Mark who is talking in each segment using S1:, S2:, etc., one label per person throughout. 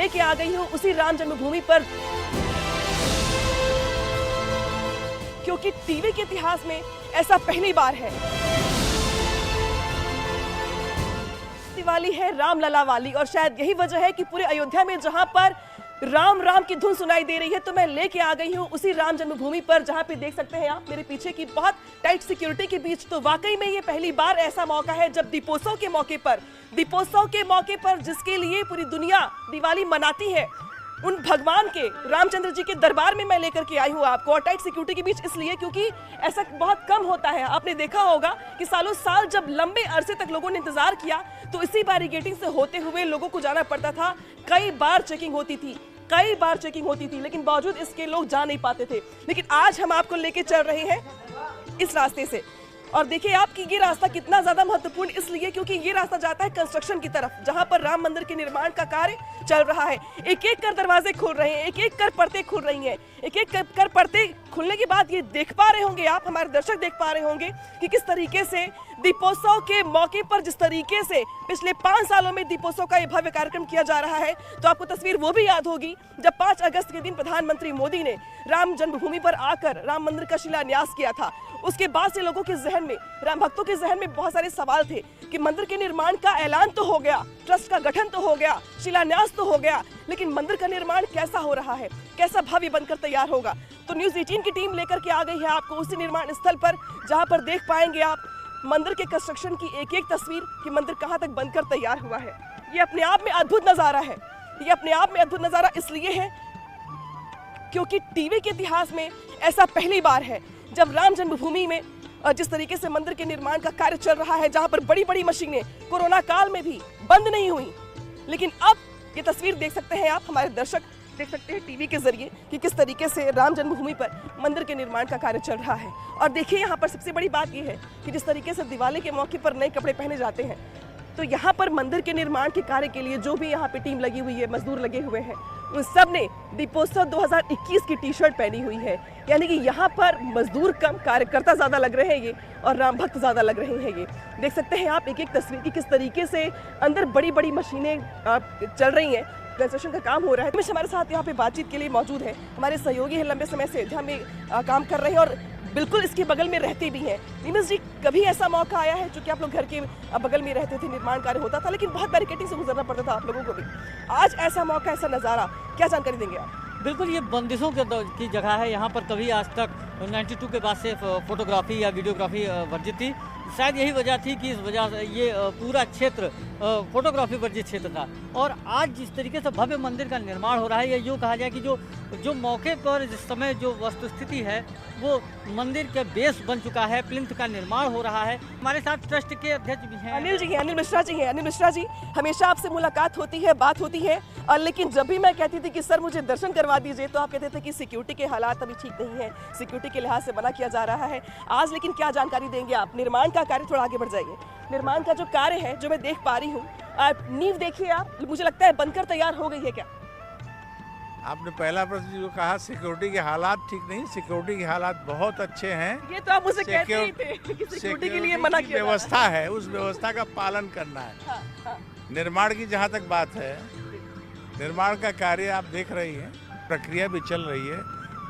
S1: लेके आ गई हूँ उसी राम जन्मभूमि पर, क्योंकि टीवी के इतिहास में ऐसा पहली बार है। दिवाली है रामलला वाली, और शायद यही वजह है कि पूरे अयोध्या में जहां पर राम राम की धुन सुनाई दे रही है, तो मैं लेके आ गई हूँ उसी राम जन्मभूमि पर, जहां पे देख सकते हैं आप मेरे पीछे की बहुत टाइट सिक्योरिटी के बीच। तो वाकई में ये पहली बार ऐसा मौका है जब दीपोत्सव के मौके पर जिसके लिए पूरी दुनिया दिवाली मनाती है, उन भगवान के रामचंद्र जी के दरबार में मैं लेकर के आई हूँ आपको, और टाइट सिक्योरिटी के बीच इसलिए क्योंकि ऐसा बहुत कम होता है। आपने देखा होगा कि सालों साल जब लंबे अरसे तक लोगों ने इंतजार किया तो इसी बैरिकेडिंग से होते हुए लोगों को जाना पड़ता था। कई बार चेकिंग होती थी, लेकिन बावजूद इसके लोग जा नहीं पाते थे। लेकिन आज हम आपको लेके चल रहे हैं इस रास्ते से, और देखिए आपकी ये रास्ता कितना ज्यादा महत्वपूर्ण इसलिए क्योंकि ये रास्ता जाता है कंस्ट्रक्शन की तरफ, जहां पर राम मंदिर के निर्माण का कार्य चल रहा है। एक एक कर दरवाजे खुल रहे हैं, एक एक कर परतें खुल रही हैं। एक एक कर परतें खुलने के बाद ये देख पा रहे होंगे आप, हमारे दर्शक देख पा रहे होंगे कि किस तरीके से दीपोत्सव के मौके पर, जिस तरीके से पिछले 5 सालों में दीपोत्सव का ये भव्य कार्यक्रम किया जा रहा है। तो आपको तस्वीर वो भी याद होगी जब 5 अगस्त के दिन प्रधानमंत्री मोदी ने राम जन्मभूमि पर आकर राम मंदिर का शिलान्यास किया था। उसके बाद से लोगों के जहन में, राम भक्तों के जहन में बहुत सारे सवाल थे कि मंदिर के निर्माण का ऐलान तो हो गया, ट्रस्ट का गठन तो हो गया, शिलान्यास तो हो गया, लेकिन मंदिर का निर्माण कैसा हो रहा है, कैसा भव्य बनकर तैयार होगा। तो न्यूज़ 18 की टीम लेकर के आ गई है आपको उसी निर्माण स्थल पर, जहां पर देख पाएंगे आप मंदिर के कंस्ट्रक्शन की एक एक तस्वीर कि मंदिर कहां तक बनकर तैयार हुआ है। ये अपने आप में अद्भुत नजारा है। ये अपने आप में अद्भुत नजारा इसलिए है क्योंकि टीवी के इतिहास में ऐसा पहली बार है जब राम जन्मभूमि में जिस तरीके से मंदिर के निर्माण का कार्य चल रहा है, जहां पर बड़ी बड़ी मशीनें कोरोना काल में भी बंद नहीं हुई, लेकिन अब ये तस्वीर देख सकते हैं आप, हमारे दर्शक देख सकते हैं टीवी के जरिए कि किस तरीके से राम जन्मभूमि पर मंदिर के निर्माण का कार्य चल रहा है। और देखिए यहाँ पर सबसे बड़ी बात यह है कि जिस तरीके से दिवाली के मौके पर नए कपड़े पहने जाते हैं, तो यहाँ पर मंदिर के निर्माण के कार्य के लिए जो भी यहाँ पे टीम लगी हुई है, मजदूर लगे हुए हैं, उन सब ने दीपोत्सव 2021 की टी-शर्ट पहनी हुई है। यानी कि यहाँ पर मजदूर कम, कार्यकर्ता ज़्यादा लग रहे हैं ये, और राम भक्त ज़्यादा लग रहे हैं ये। देख सकते हैं आप एक एक तस्वीर की किस तरीके से अंदर बड़ी बड़ी मशीनें चल रही हैं, कंस्ट्रक्शन का काम हो रहा है। हमेशा हमारे साथ यहाँ पे बातचीत के लिए मौजूद है हमारे सहयोगी हैं, लंबे समय से अयोध्या में काम कर रहे हैं और बिल्कुल इसके बगल में रहते भी हैं। नीमस जी, कभी ऐसा मौका आया है, चूंकि आप लोग घर के बगल में रहते थे, निर्माण कार्य होता था, लेकिन बहुत बैरिकेडिंग से गुजरना पड़ता था आप लोगों को भी, आज ऐसा मौका, ऐसा नज़ारा, क्या जानकारी देंगे आप?
S2: बिल्कुल, ये बंदिशों की जगह है। यहाँ पर कभी आज तक 92 के बाद से फोटोग्राफी या वीडियोग्राफी वर्जित थी। शायद यही वजह थी कि इस वजह से ये पूरा क्षेत्र फोटोग्राफी वर्जित क्षेत्र था। और आज जिस तरीके से भव्य मंदिर का निर्माण हो रहा है, ये यूँ कहा जाए कि जो मौके पर जिस समय जो वस्तुस्थिति है वो मंदिर के बेस बन चुका है, प्लिंथ का निर्माण हो रहा है। हमारे साथ ट्रस्ट के अध्यक्ष भी हैं,
S1: अनिल जी हैं, अनिल मिश्रा जी हैं। अनिल मिश्रा जी, हमेशा आपसे मुलाकात होती है, बात होती है, और लेकिन जब भी मैं कहती थी कि सर मुझे दर्शन करवा दीजिए, तो आप कहते थे कि सिक्योरिटी के हालात अभी ठीक नहीं है, सिक्योरिटी के लिहाज से मना किया जा रहा है। आज लेकिन क्या जानकारी देंगे आप? निर्माण का कार्य, थोड़ा आगे बढ़ जाइए, निर्माण का जो कार्य है जो मैं देख पा रही हूँ, नींव देखिए आप, मुझे लगता है बनकर तैयार हो गई है क्या?
S3: आपने पहला प्रश्न जो कहा सिक्योरिटी के हालात ठीक नहीं, सिक्योरिटी के हालात बहुत अच्छे हैं।
S1: ये तो आप मुझे कहते ही थे कि सिक्योरिटी के लिए मना किया
S3: व्यवस्था है, उस व्यवस्था का पालन करना है।
S1: हाँ।
S3: निर्माण की जहाँ तक बात है, निर्माण का कार्य आप देख रही हैं, प्रक्रिया भी चल रही है।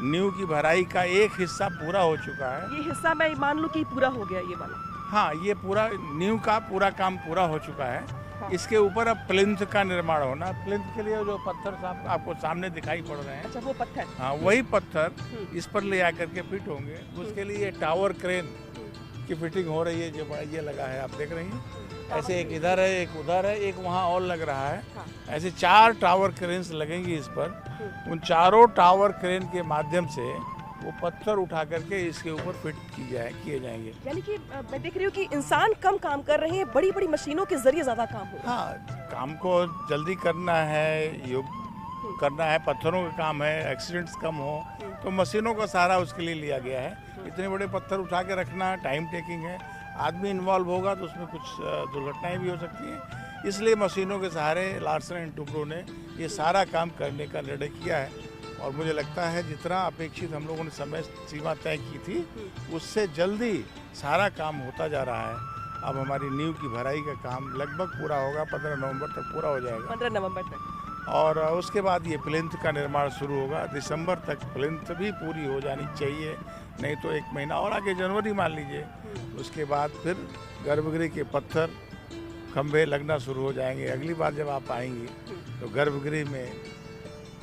S3: नींव की भराई का एक हिस्सा पूरा हो चुका है।
S1: ये हिस्सा मैं मान लूं कि पूरा हो गया, ये वाला?
S3: हाँ, ये पूरा नींव का पूरा काम पूरा हो चुका है। हाँ। इसके ऊपर अब प्लिंथ का निर्माण होना, प्लिंथ के लिए जो पत्थर आपको सामने दिखाई पड़ रहे हैं,
S1: अच्छा वो पत्थर,
S3: हाँ वही पत्थर इस पर ले आकर के फिट होंगे। उसके लिए टावर क्रेन की फिटिंग हो रही है, जो ये लगा है आप देख रही हैं। ऐसे एक इधर है, एक उधर है, एक वहाँ और लग रहा है। ऐसे 4 टावर क्रेन्स लगेंगी इस पर। उन चारों टावर क्रेन के माध्यम से वो पत्थर उठा करके इसके ऊपर फिट किए जाएंगे।
S1: यानी कि मैं देख रही हूँ कि इंसान कम काम कर रहे हैं, बड़ी बड़ी मशीनों के जरिए ज्यादा काम हो रहा है।
S3: हाँ, काम को जल्दी करना है, योग करना है, पत्थरों का काम है, एक्सीडेंट्स कम हो, तो मशीनों का सहारा उसके लिए लिया गया है। इतने बड़े पत्थर उठा के रखना टाइम टेकिंग है, आदमी इन्वॉल्व होगा तो उसमें कुछ दुर्घटनाएं भी हो सकती हैं। इसलिए मशीनों के सहारे लार्सन एंड टुब्रो ने ये सारा काम करने का निर्णय किया है। और मुझे लगता है जितना अपेक्षित हम लोगों ने समय सीमा तय की थी, उससे जल्दी सारा काम होता जा रहा है। अब हमारी नींव की भराई का काम लगभग पूरा होगा, 15 नवंबर तक पूरा हो जाएगा।
S1: 15 नवंबर तक
S3: और उसके बाद ये प्लिंथ का निर्माण शुरू होगा। दिसंबर तक प्लिंथ भी पूरी हो जानी चाहिए, नहीं तो 1 महीना और आगे जनवरी मान लीजिए। उसके बाद फिर गर्भगृह के पत्थर खंभे लगना शुरू हो जाएंगे। अगली बार जब आप आएंगी तो गर्भगृह में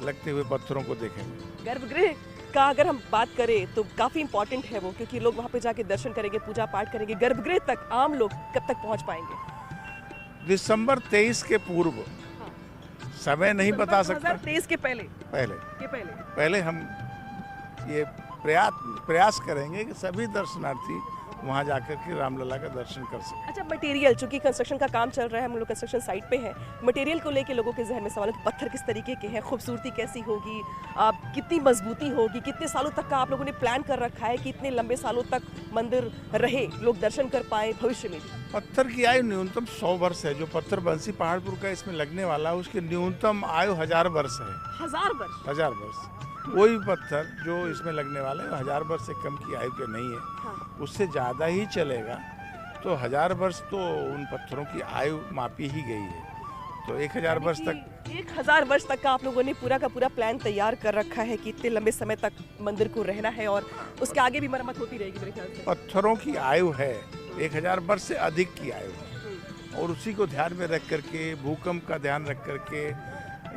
S3: लगते हुए पत्थरों को देखेंगे।
S1: गर्भगृह का अगर हम बात करें तो काफी इंपॉर्टेंट है वो, क्योंकि लोग वहाँ पे जाके दर्शन करेंगे, पूजा पाठ करेंगे। गर्भगृह तक आम लोग कब तक पहुँच पाएंगे?
S3: दिसंबर 23 के पूर्व, समय नहीं बता सकता।
S1: 2023 के पहले
S3: पहले हम ये प्रयास करेंगे कि सभी दर्शनार्थी वहाँ जाकर के रामलला का दर्शन कर सकें।
S1: अच्छा, मटेरियल, चूंकि कंस्ट्रक्शन का काम चल रहा है, हम लोग कंस्ट्रक्शन साइट पे हैं, मटेरियल को लेके लोगों के जहन में सवाल है कि पत्थर किस तरीके के हैं, खूबसूरती कैसी होगी, कितनी मजबूती होगी, कितने सालों तक का आप लोगों ने प्लान कर रखा है कि इतने लंबे सालों तक मंदिर रहे, लोग दर्शन कर पाए भविष्य में भी?
S3: पत्थर की आयु न्यूनतम 100 वर्ष है। जो पत्थर बंसी पहाड़पुर का इसमें लगने वाला है, उसकी न्यूनतम आयु 1000 वर्ष है।
S1: 1000 वर्ष?
S3: 1000 वर्ष। कोई भी पत्थर जो इसमें लगने वाला है 1000 वर्ष से कम की आयु के नहीं है।
S1: हाँ।
S3: उससे ज़्यादा ही चलेगा तो 1000 वर्ष तो उन पत्थरों की आयु मापी ही गई है। तो 1000 वर्ष तक
S1: 1000 वर्ष तक का आप लोगों ने पूरा का पूरा प्लान तैयार कर रखा है कि इतने लंबे समय तक मंदिर को रहना है और उसके आगे भी मरम्मत होती रहेगी मेरे ख्याल से।
S3: पत्थरों की आयु है 1000 वर्ष से अधिक की आयु है, और उसी को ध्यान में रख करके, भूकंप का ध्यान रख करके,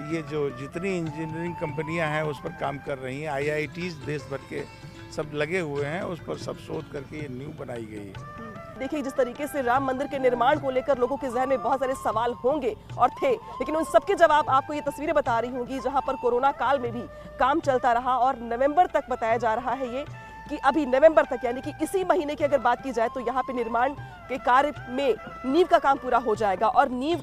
S3: ये जो जितनी इंजीनियरिंग कंपनियां हैं उस पर काम कर रही हैं, IITs देश भर के सब लगे हुए हैं, उस पर सब शोध करके ये नींव बनाई गई है।
S1: देखिए, जिस तरीके से राम मंदिर के निर्माण को लेकर लोगों के जहन में बहुत सारे सवाल होंगे और थे, लेकिन उन सबके जवाब आपको ये तस्वीरें बता रही होंगी, जहां पर कोरोना काल में भी काम चलता रहा और नवंबर तक बताया जा रहा है ये कि अभी नवंबर तक, यानी कि इसी महीने की अगर बात की जाए तो यहाँ पे निर्माण के कार्य में नींव का काम पूरा हो जाएगा और नींव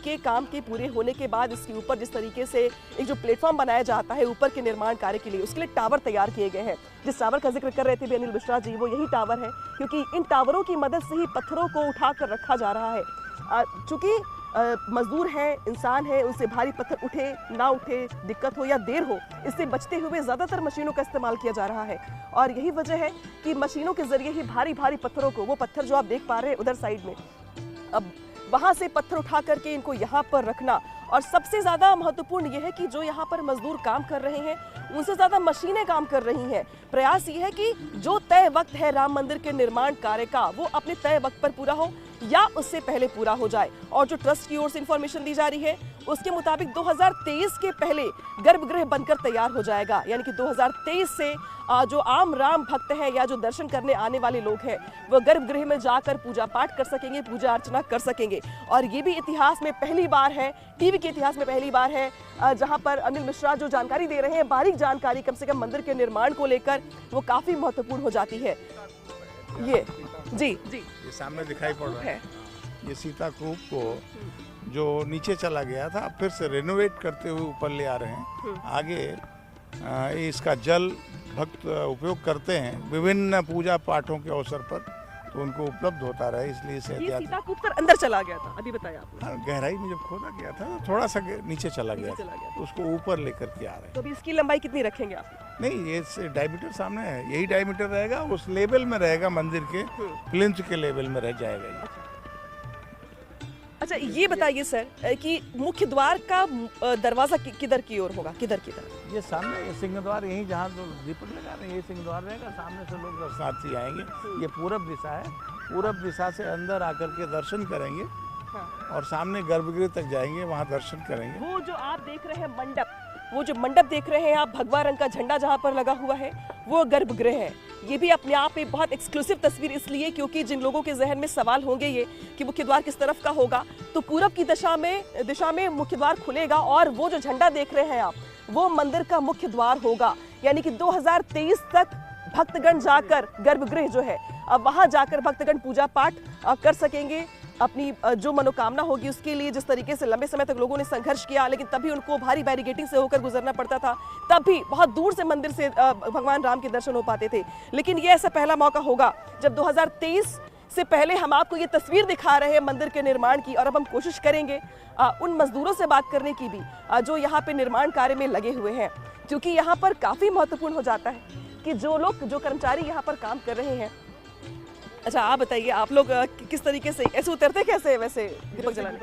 S1: के काम के पूरे होने के बाद इसके ऊपर जिस तरीके से एक जो प्लेटफॉर्म बनाया जाता है ऊपर के निर्माण कार्य के लिए, उसके लिए टावर तैयार किए गए हैं। जिस टावर का जिक्र कर रहे थे अनिल मिश्रा जी, वो यही टावर है, क्योंकि इन टावरों की मदद से ही पत्थरों को उठा कर रखा जा रहा है। चूंकि मजदूर हैं, इंसान है, उनसे भारी पत्थर उठे ना उठे, दिक्कत हो या देर हो, इससे बचते हुए ज़्यादातर मशीनों का इस्तेमाल किया जा रहा है। और यही वजह है कि मशीनों के जरिए ही भारी भारी पत्थरों को, वो पत्थर जो आप देख पा रहे हैं उधर साइड में, अब वहाँ से पत्थर उठा करके इनको यहाँ पर रखना। और सबसे ज़्यादा महत्वपूर्ण यह है कि जो यहाँ पर मजदूर काम कर रहे हैं उनसे ज़्यादा मशीनें काम कर रही हैं। प्रयास ये है कि जो तय वक्त है राम मंदिर के निर्माण कार्य का, वो अपने तय वक्त पर पूरा हो या उससे पहले पूरा हो जाए। और जो ट्रस्ट की ओर से इंफॉर्मेशन दी जा रही है उसके मुताबिक 2023 के पहले गर्भगृह बनकर तैयार हो जाएगा, यानी कि 2023 से जो आम राम भक्त हैं या जो दर्शन करने आने वाले लोग हैं वो गर्भगृह में जाकर पूजा पाठ कर सकेंगे, पूजा अर्चना कर सकेंगे। और ये भी इतिहास में पहली बार है, टीवी के इतिहास में पहली बार है, जहां पर अनिल मिश्रा जो जानकारी दे रहे हैं, बारीक जानकारी कम से कम मंदिर के निर्माण को लेकर, वो काफी महत्वपूर्ण हो जाती है। ये जी
S3: ये सामने दिखाई पड़ रहा है, ये सीताकूप को जो नीचे चला गया था फिर से रेनोवेट करते हुए ऊपर ले आ रहे हैं। आगे इसका जल भक्त उपयोग करते हैं विभिन्न पूजा पाठों के अवसर पर, तो उनको उपलब्ध होता रहे, इसलिए इसे
S1: ये सीताकूप तर अंदर चला गया था, अभी बताया आपने।
S3: हाँ, गहराई में जब खोदा गया था तो थोड़ा सा नीचे चला गया था, तो उसको ऊपर लेकर के आ रहे हैं।
S1: तो अभी इसकी लंबाई कितनी रखेंगे आप?
S3: नहीं, ये डायमीटर सामने है, यही डायमीटर रहेगा, उस लेवल में रहेगा, मंदिर के प्लिंथ के लेवल में रह जाएगा।
S1: अच्छा, ये बताइए सर कि मुख्य द्वार का दरवाजा किधर की ओर होगा, किधर की तरफ?
S3: ये सामने ये सिंह द्वार, यहीं जहाँ जो दीपक लगा रहे हैं ये सिंह द्वार रहेगा, सामने से लोग दर्शनार्थी आएंगे। ये पूरब दिशा है, पूरब दिशा से अंदर आकर के दर्शन करेंगे। हाँ। और सामने गर्भगृह तक जाएंगे, वहाँ दर्शन करेंगे।
S1: वो जो आप देख रहे हैं मंडप, वो जो मंडप देख रहे हैं आप, भगवा रंग का झंडा जहाँ पर लगा हुआ है, वो गर्भगृह है। ये भी अपने आप में बहुत एक्सक्लूसिव तस्वीर इसलिए क्योंकि जिन लोगों के जहन में सवाल होंगे ये कि मुख्य द्वार किस तरफ का होगा, तो पूरब की दिशा में मुख्य द्वार खुलेगा और वो जो झंडा देख रहे हैं आप, वो मंदिर का मुख्य द्वार होगा। यानी कि 2023 तक भक्तगण जाकर गर्भगृह जो है, अब वहाँ जाकर भक्तगण पूजा पाठ कर सकेंगे, अपनी जो मनोकामना होगी उसके लिए। जिस तरीके से लंबे समय तक लोगों ने संघर्ष किया, लेकिन तभी उनको भारी बैरिकेडिंग से होकर गुजरना पड़ता था, तब भी बहुत दूर से मंदिर से भगवान राम के दर्शन हो पाते थे। लेकिन ये ऐसा पहला मौका होगा जब 2023 से पहले हम आपको ये तस्वीर दिखा रहे हैं मंदिर के निर्माण की। और अब हम कोशिश करेंगे उन मजदूरों से बात करने की भी जो यहाँ पे निर्माण कार्य में लगे हुए हैं, क्योंकि यहाँ पर काफ़ी महत्वपूर्ण हो जाता है कि जो कर्मचारी यहाँ पर काम कर रहे हैं। अच्छा, आप बताइए, आप लोग किस तरीके से ऐसे उतरते कैसे वैसे दीपक जलाने?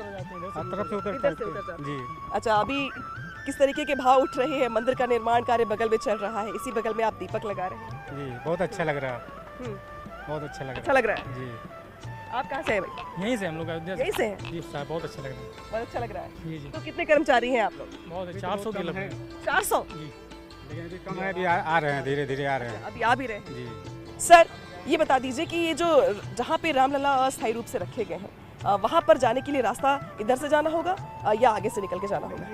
S1: से
S4: तरफ से उतर
S1: इधर से
S4: जाते
S1: उतर
S4: हैं।
S1: जाते
S4: जी
S1: अच्छा, अभी किस तरीके के भाव उठ रहे हैं? मंदिर का निर्माण कार्य बगल में चल रहा है, इसी बगल में आप दीपक लगा रहे हैं।
S4: जी बहुत अच्छा लग रहा है,
S1: हम्म,
S4: बहुत अच्छा लग
S1: अच्छा
S4: रहा
S1: लग रहा है।
S4: है। जी
S1: आप कहाँ से हैं भाई?
S4: यहीं से हम लोग अयोध्या
S1: यहीं से हैं?
S4: जी साहब बहुत अच्छा लग रहा है।
S1: बहुत अच्छा लग रहा है।
S4: जी जी
S1: तो कितने कर्मचारी हैं आप लोग?
S4: बहुत 400 के लगभग
S1: 400।
S4: जी, लेकिन अभी कम है, अभी आ रहे हैं, धीरे धीरे आ रहे हैं।
S1: अभी आ भी रहे हैं।
S4: जी
S1: सर, ये बता दीजिए कि ये जो जहाँ पे रामलला अस्थायी रूप से रखे गए हैं, वहाँ पर जाने के लिए रास्ता इधर से जाना होगा या आगे से निकल के जाना होगा?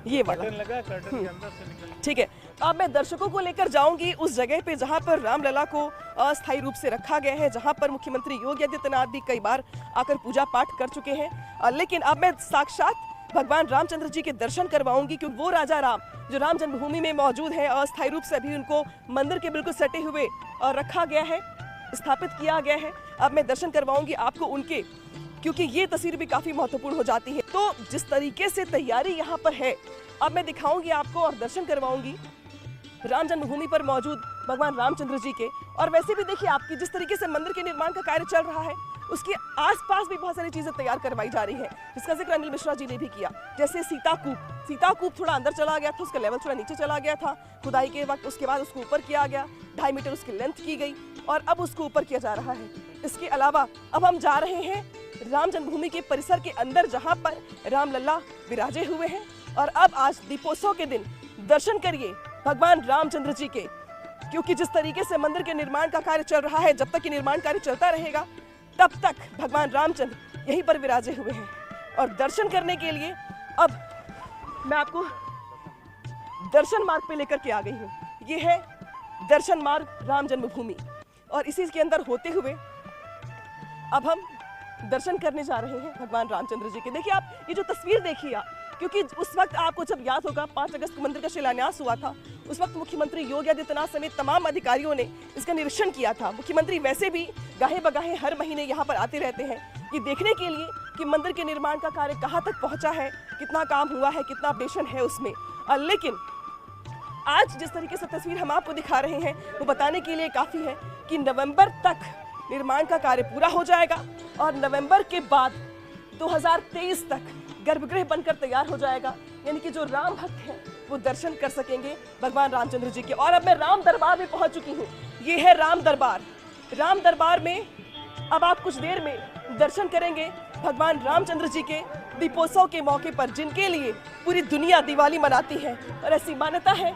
S1: ये वाला
S3: लगा कर्टन के अंदर से निकल
S1: ठीक है। अब मैं दर्शकों को लेकर जाऊंगी उस जगह पे जहां पर रामलला को अस्थायी रूप से रखा गया है, जहां पर मुख्यमंत्री योगी आदित्यनाथ भी कई बार आकर पूजा पाठ कर चुके हैं। लेकिन अब मैं साक्षात भगवान रामचंद्र जी के दर्शन करवाऊंगी, क्योंकि वो राजा राम जो राम जन्मभूमि में मौजूद है, अस्थायी रूप से अभी उनको मंदिर के बिल्कुल सटे हुए रखा गया है, स्थापित किया गया है। अब मैं दर्शन करवाऊंगी आपको उनके, क्योंकि ये तस्वीर भी काफी महत्वपूर्ण हो जाती है। तो जिस तरीके से तैयारी यहाँ पर है, अब मैं दिखाऊंगी आपको और दर्शन करवाऊंगी राम जन्मभूमि पर मौजूद भगवान रामचंद्र जी के। और वैसे भी देखिए आपकी जिस तरीके से मंदिर के निर्माण का कार्य चल रहा है, उसके आसपास भी बहुत सारी चीजें तैयार करवाई जा रही हैं, जिसका जिक्र अनिल मिश्रा जी ने भी किया। जैसे सीताकूप थोड़ा अंदर चला गया था, उसका लेवल थोड़ा नीचे चला गया था खुदाई के वक्त, उसके बाद उसको ऊपर किया गया, 2.5 मीटर उसकी लेंथ की गई और अब उसको ऊपर किया जा रहा है। इसके अलावा अब हम जा रहे हैं राम जन्मभूमि के परिसर के अंदर, जहां पर रामलला विराजे हुए हैं। और अब आज दीपोत्सव के दिन दर्शन करिए भगवान रामचंद्र जी के, क्योंकि जिस तरीके से मंदिर के निर्माण का कार्य चल रहा है, जब तक ये निर्माण कार्य चलता रहेगा तब तक भगवान रामचंद्र यहीं पर विराजे हुए हैं। और दर्शन करने के लिए अब मैं आपको दर्शन मार्ग पे लेकर के आ गई हूँ। ये है दर्शन मार्ग राम जन्मभूमि, और इसी के अंदर होते हुए अब हम दर्शन करने जा रहे हैं भगवान रामचंद्र जी के। देखिए आप ये जो तस्वीर देखिए आप, क्योंकि उस वक्त आपको जब याद होगा 5 अगस्त को मंदिर का शिलान्यास हुआ था, उस वक्त मुख्यमंत्री योगी आदित्यनाथ समेत तमाम अधिकारियों ने इसका निरीक्षण किया था। मुख्यमंत्री वैसे भी गाहे बगाहे हर महीने यहाँ पर आते रहते हैं, ये देखने के लिए कि मंदिर के निर्माण का कार्य कहाँ तक पहुँचा है, कितना काम हुआ है, कितना अपडेशन है उसमें। लेकिन आज जिस तरीके से तस्वीर हम आपको दिखा रहे हैं, वो बताने के लिए काफ़ी है कि नवंबर तक निर्माण का कार्य पूरा हो जाएगा और नवंबर के बाद 2023 तक गर्भगृह बनकर तैयार हो जाएगा। यानी कि जो राम भक्त हैं वो दर्शन कर सकेंगे भगवान रामचंद्र जी के। और अब मैं राम दरबार में पहुंच चुकी हूँ। ये है राम दरबार। राम दरबार में अब आप कुछ देर में दर्शन करेंगे भगवान रामचंद्र जी के दीपोत्सव के मौके पर, जिनके लिए पूरी दुनिया दिवाली मनाती है। और ऐसी मान्यता है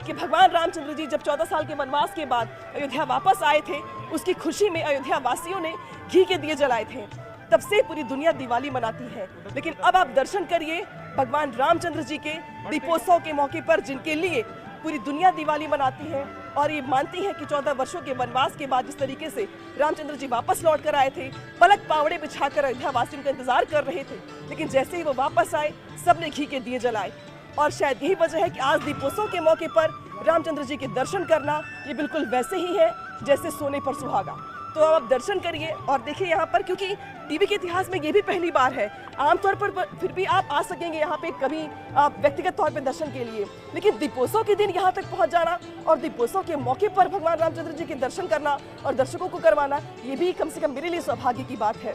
S1: कि भगवान रामचंद्र जी जब 14 साल के वनवास के बाद अयोध्या वापस आए थे, उसकी खुशी में अयोध्या वासियों ने घी के दिए जलाए थे। तब से पूरी दुनिया दिवाली मनाती है। लेकिन अब आप दर्शन करिए भगवान रामचंद्र जी के दीपोत्सव के मौके पर, जिनके लिए पूरी दुनिया दिवाली मनाती है और ये मानती है कि 14 वर्षों के वनवास के बाद जिस तरीके से रामचंद्र जी वापस लौट कर आए थे, पलक पावड़े बिछाकर अयोध्या वासियों का इंतजार कर रहे थे, लेकिन जैसे ही वो वापस आए सबने घी के दिए जलाए। और शायद यही वजह है कि आज दीपोत्सव के मौके पर रामचंद्र जी के दर्शन करना ये बिल्कुल वैसे ही है जैसे सोने पर सुहागा। तो अब आप दर्शन करिए और देखिए यहाँ पर, क्योंकि टीवी के इतिहास में ये भी पहली बार है। आमतौर पर फिर भी आप आ सकेंगे यहाँ पे कभी आप व्यक्तिगत तौर पे दर्शन के लिए, लेकिन दीपोत्सव के दिन यहाँ तक पहुँच जाना और दीपोत्सव के मौके पर भगवान रामचंद्र जी के दर्शन करना और दर्शकों को करवाना, ये भी कम से कम मेरे लिए सौभाग्य की बात है।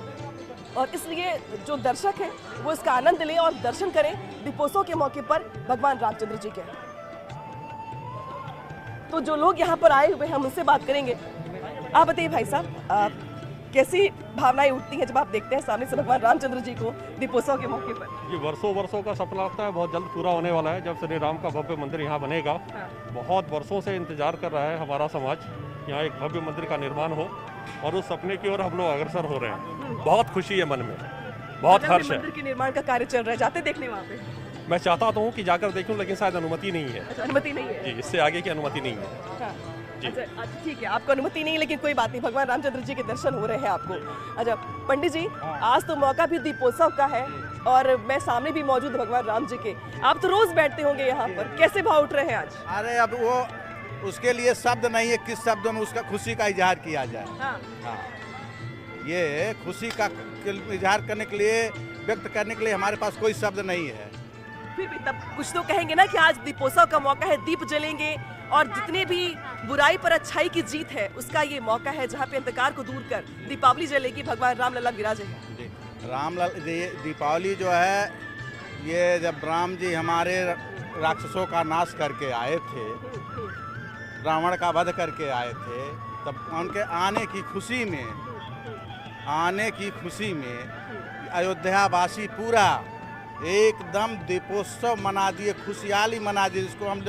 S1: और इसलिए जो दर्शक हैं वो इसका आनंद लें और दर्शन करें दीपोत्सव के मौके पर भगवान रामचंद्र जी के। तो जो लोग यहाँ पर आए हुए हैं हम उनसे बात करेंगे। आप बताइए भाई साहब, कैसी भावनाएं उठती हैं जब आप देखते हैं सामने से भगवान रामचंद्र जी को दीपोत्सव के मौके पर?
S5: ये वर्षों का सपना लगता है, बहुत जल्द पूरा होने वाला है। जब श्री राम का भव्य मंदिर यहाँ बनेगा, बहुत वर्षों से इंतजार कर रहा है हमारा समाज, यहाँ एक भव्य मंदिर का निर्माण हो और उस सपने की ओर हम लोग अग्रसर हो रहे हैं। बहुत खुशी है मन में, बहुत हर्ष है।
S1: मंदिर के निर्माण का कार्य चल रहा है, जाते देखने वहाँ पे?
S5: मैं चाहता तो हूँ कि जाकर देखूं, लेकिन शायद अनुमति नहीं है।
S1: अच्छा, अनुमति नहीं है?
S5: जी, इससे आगे की अनुमति नहीं है।
S1: हाँ।
S5: जी।
S1: अच्छा, ठीक है, आपको अनुमति नहीं, लेकिन कोई बात नहीं, भगवान रामचंद्र जी के दर्शन हो रहे हैं आपको। अच्छा पंडित जी, आज तो मौका भी दीपोत्सव का है और मैं सामने भी मौजूद भगवान राम जी के। आप तो रोज बैठते होंगे यहाँ पर, कैसे भाव उठ रहे हैं आज?
S6: अरे अब वो उसके लिए शब्द नहीं है, किस शब्दों में उसका खुशी का इजहार किया जाए।
S1: हाँ।
S6: हाँ, ये खुशी का इजहार करने के लिए, व्यक्त करने के लिए हमारे पास कोई शब्द नहीं है।
S1: फिर भी तब कुछ तो कहेंगे ना कि आज दीपोत्सव का मौका है, दीप जलेंगे और जितने भी बुराई पर अच्छाई की जीत है उसका ये मौका है, जहाँ पे अंधकार को दूर कर दीपावली जलेगी, भगवान रामलला विराजे हैं।
S6: दीपावली जो है, ये जब राम जी हमारे राक्षसों का नाश करके आए थे, रावण का वध करके आए थे, तब उनके आने की खुशी में अयोध्यावासी पूरा एकदम दीपोत्सव मना दिए, खुशहाली मना दिए, जिसको हम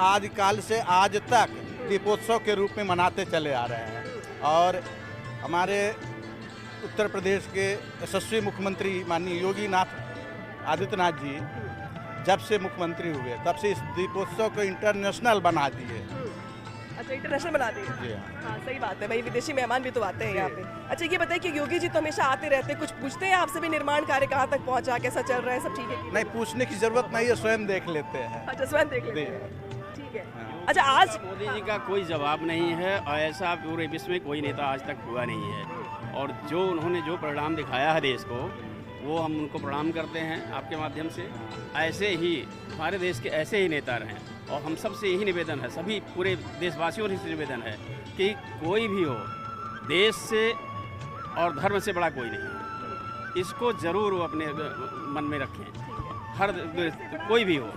S6: आदिकाल से आज तक दीपोत्सव के रूप में मनाते चले आ रहे हैं। और हमारे उत्तर प्रदेश के यशस्वी मुख्यमंत्री माननीय योगी आदित्यनाथ जी जब से मुख्यमंत्री हुए तब से इस दीपोत्सव को इंटरनेशनल बना दिए।
S1: अच्छा, इंटरनेशनल बना दिए।
S6: जी
S1: हाँ, सही बात है भाई, विदेशी मेहमान भी तो आते हैं यहाँ पे। अच्छा, ये बताइए कि योगी जी तो हमेशा आते रहते हैं, कुछ पूछते हैं आपसे भी निर्माण कार्य कहाँ तक पहुँचा, कैसा चल रहा है, सब ठीक है?
S6: नहीं, पूछने की जरूरत नहीं है, स्वयं देख लेते हैं।
S1: अच्छा, स्वयं देख लेते हैं, ठीक है। अच्छा, आज
S7: मोदी जी का कोई जवाब नहीं है और ऐसा पूरे विश्व में कोई नेता आज तक हुआ नहीं है। और जो उन्होंने जो परिणाम दिखाया है देश को, वो हम उनको प्रणाम करते हैं आपके माध्यम से। ऐसे ही हमारे देश के ऐसे ही नेता रहें और हम सब से यही निवेदन है, सभी पूरे देशवासियों से निवेदन है कि कोई भी हो, देश से और धर्म से बड़ा कोई नहीं है। इसको ज़रूर वो अपने मन में रखें, हर कोई भी हो।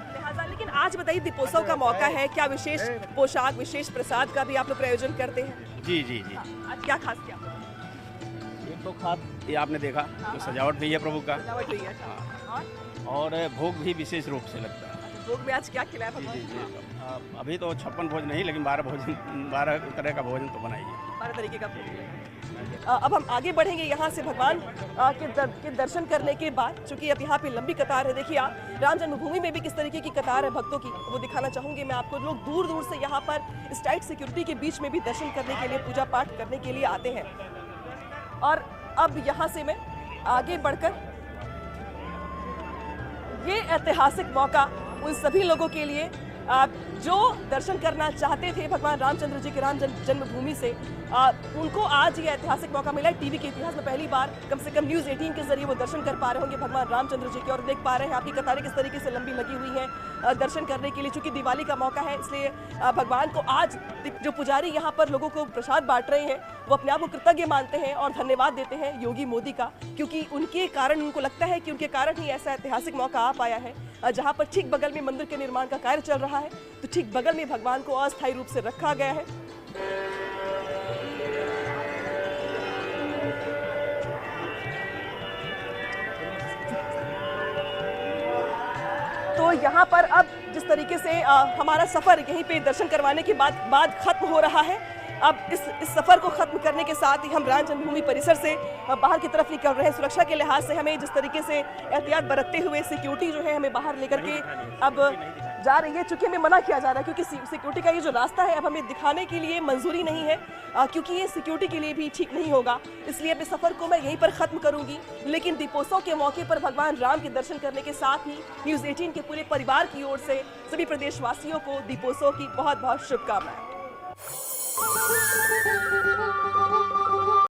S1: लिहाजा, लेकिन आज बताइए दीपोत्सव का मौका है, क्या विशेष पोशाक, विशेष प्रसाद का भी आप लोग प्रयोजन करते हैं?
S7: जी जी जी।
S1: आज क्या खास किया?
S7: ये तो खाद ये आपने देखा, तो सजावट भी है प्रभु का,
S1: सजावट हुई है। अच्छा।
S7: और भोग भी विशेष रूप से लगता है।
S1: भोग में आज क्या खिलाया भगवान?
S7: जी जी। अभी तो 56 भोजन नहीं, लेकिन 12 तरह का भोजन तो बनाइए।
S1: 12 तरीके का भोग है। अब हम आगे बढ़ेंगे यहाँ से भगवान के दर्शन करने के बाद, चूंकि अब यहाँ पे लंबी कतार है। देखिए आप, राम जन्मभूमि में भी किस तरीके की कतार है भक्तों की, वो दिखाना चाहूँगी मैं आपको। लोग दूर दूर से यहाँ पर इस टाइट सिक्योरिटी के बीच में भी दर्शन करने के लिए, पूजा पाठ करने के लिए आते हैं। और अब यहाँ से मैं आगे बढ़कर, ये ऐतिहासिक मौका उन सभी लोगों के लिए जो दर्शन करना चाहते थे भगवान रामचंद्र जी के राम जन्मभूमि से, उनको आज ये ऐतिहासिक मौका मिला है। टीवी के इतिहास में पहली बार कम से कम न्यूज़ 18 के जरिए वो दर्शन कर पा रहे होंगे भगवान रामचंद्र जी के, और देख पा रहे हैं आपकी कतारें किस तरीके से लंबी लगी हुई हैं दर्शन करने के लिए। चूंकि दिवाली का मौका है, इसलिए भगवान को आज जो पुजारी यहाँ पर लोगों को प्रसाद बांट रहे हैं, वो अपने आप को कृतज्ञ मानते हैं और धन्यवाद देते हैं योगी मोदी का, क्योंकि उनके कारण, उनको लगता है कि उनके कारण ही ऐसा ऐतिहासिक मौका आ पाया है, जहाँ पर ठीक बगल में मंदिर के निर्माण का कार्य चल रहा है, तो ठीक बगल में भगवान को अस्थायी रूप से रखा गया है। तो यहाँ पर अब जिस तरीके से हमारा सफर यहीं पे दर्शन करवाने के बाद खत्म हो रहा है, अब इस सफर को खत्म करने के साथ ही हम राम जन्मभूमि परिसर से बाहर की तरफ निकल रहे हैं। सुरक्षा के लिहाज से हमें जिस तरीके से एहतियात बरतते हुए सिक्योरिटी जो है हमें बाहर लेकर के अब जा रही है, चूंकि हमें मना किया जा रहा है, क्योंकि सिक्योरिटी का ये जो रास्ता है अब हमें दिखाने के लिए मंजूरी नहीं है, क्योंकि ये सिक्योरिटी के लिए भी ठीक नहीं होगा। इसलिए अपने सफर को मैं यहीं पर खत्म करूंगी। लेकिन दीपोत्सव के मौके पर भगवान राम के दर्शन करने के साथ ही न्यूज़ 18 के पूरे परिवार की ओर से सभी प्रदेशवासियों को दीपोत्सव की बहुत बहुत शुभकामनाएं।